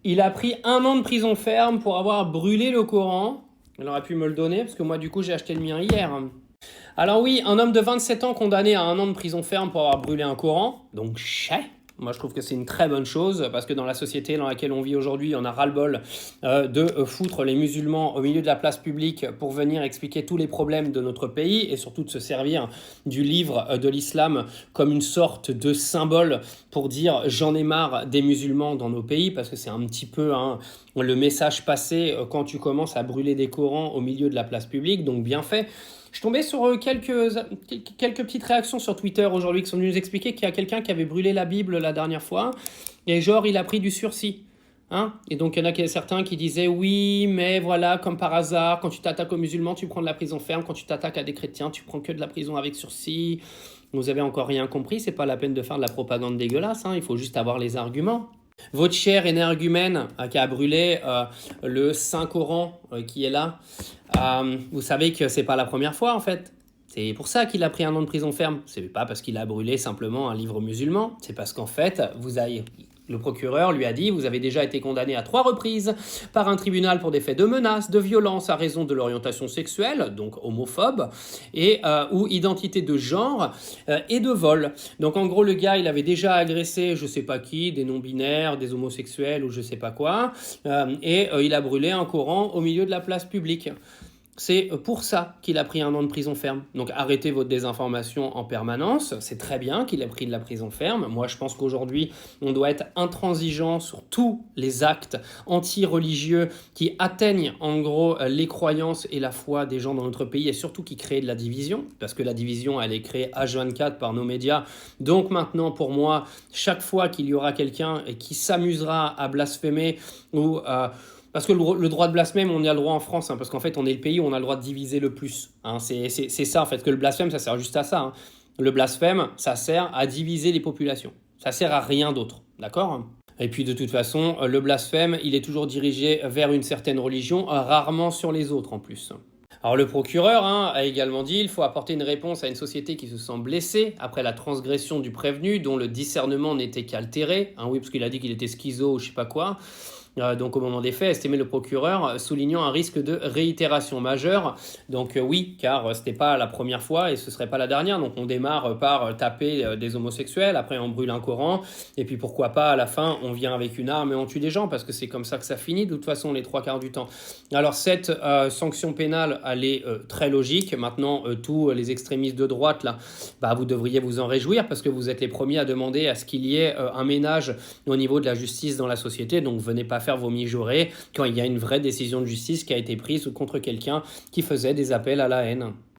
Il a pris 1 an de prison ferme pour avoir brûlé le Coran. Il aurait pu me le donner, parce que moi, du coup, j'ai acheté le mien hier. Alors oui, un homme de 27 ans condamné à 1 an de prison ferme pour avoir brûlé un Coran. Donc, chais. Moi, je trouve que c'est une très bonne chose, parce que dans la société dans laquelle on vit aujourd'hui, on a ras-le-bol de foutre les musulmans au milieu de la place publique pour venir expliquer tous les problèmes de notre pays, et surtout de se servir du livre de l'islam comme une sorte de symbole pour dire j'en ai marre des musulmans dans nos pays, parce que c'est un petit peu le message passé quand tu commences à brûler des Corans au milieu de la place publique, donc bien fait. Je tombais sur quelques petites réactions sur Twitter aujourd'hui qui sont venues nous expliquer qu'il y a quelqu'un qui avait brûlé la Bible la dernière fois et genre il a pris du sursis. Hein, et donc il y en a certains qui disaient oui mais voilà comme par hasard quand tu t'attaques aux musulmans tu prends de la prison ferme, quand tu t'attaques à des chrétiens tu prends que de la prison avec sursis. Vous avez encore rien compris, c'est pas la peine de faire de la propagande dégueulasse, il faut juste avoir les arguments. Votre cher énergumène qui a brûlé le Saint-Coran qui est là, vous savez que c'est pas la première fois en fait. C'est pour ça qu'il a pris 1 an de prison ferme. C'est pas parce qu'il a brûlé simplement un livre musulman. C'est parce qu'en fait, le procureur lui a dit vous avez déjà été condamné à 3 reprises par un tribunal pour des faits de menace, de violence à raison de l'orientation sexuelle, donc homophobe, et ou identité de genre et de vol. Donc en gros le gars il avait déjà agressé je sais pas qui, des non-binaires, des homosexuels ou je sais pas quoi, et il a brûlé un Coran au milieu de la place publique. C'est pour ça qu'il a pris 1 an de prison ferme. Donc arrêtez votre désinformation en permanence. C'est très bien qu'il ait pris de la prison ferme. Moi, je pense qu'aujourd'hui, on doit être intransigeant sur tous les actes anti-religieux qui atteignent en gros les croyances et la foi des gens dans notre pays et surtout qui créent de la division. Parce que la division, elle est créée H24 par nos médias. Donc maintenant, pour moi, chaque fois qu'il y aura quelqu'un qui s'amusera à blasphémer ou parce que le droit de blasphème, on y a le droit en France, parce qu'en fait, on est le pays où on a le droit de diviser le plus. C'est ça, en fait, que le blasphème, ça sert juste à ça. Le blasphème, ça sert à diviser les populations. Ça sert à rien d'autre, d'accord ? Et puis, de toute façon, le blasphème, il est toujours dirigé vers une certaine religion, rarement sur les autres, en plus. Alors le procureur a également dit qu'il faut apporter une réponse à une société qui se sent blessée après la transgression du prévenu dont le discernement n'était qu'altéré. Oui, parce qu'il a dit qu'il était schizo ou je sais pas quoi. Donc au moment des faits, estimait le procureur, soulignant un risque de réitération majeure. Donc oui, car c'était pas la première fois et ce serait pas la dernière. Donc on démarre par taper des homosexuels, après on brûle un Coran, et puis pourquoi pas à la fin on vient avec une arme et on tue des gens, parce que c'est comme ça que ça finit de toute façon les 3/4 du temps. Alors cette sanction pénale, elle est très logique. Maintenant, tous les extrémistes de droite, là, vous devriez vous en réjouir, parce que vous êtes les premiers à demander à ce qu'il y ait un ménage au niveau de la justice dans la société. Donc venez pas faire vos mijaurées quand il y a une vraie décision de justice qui a été prise contre quelqu'un qui faisait des appels à la haine.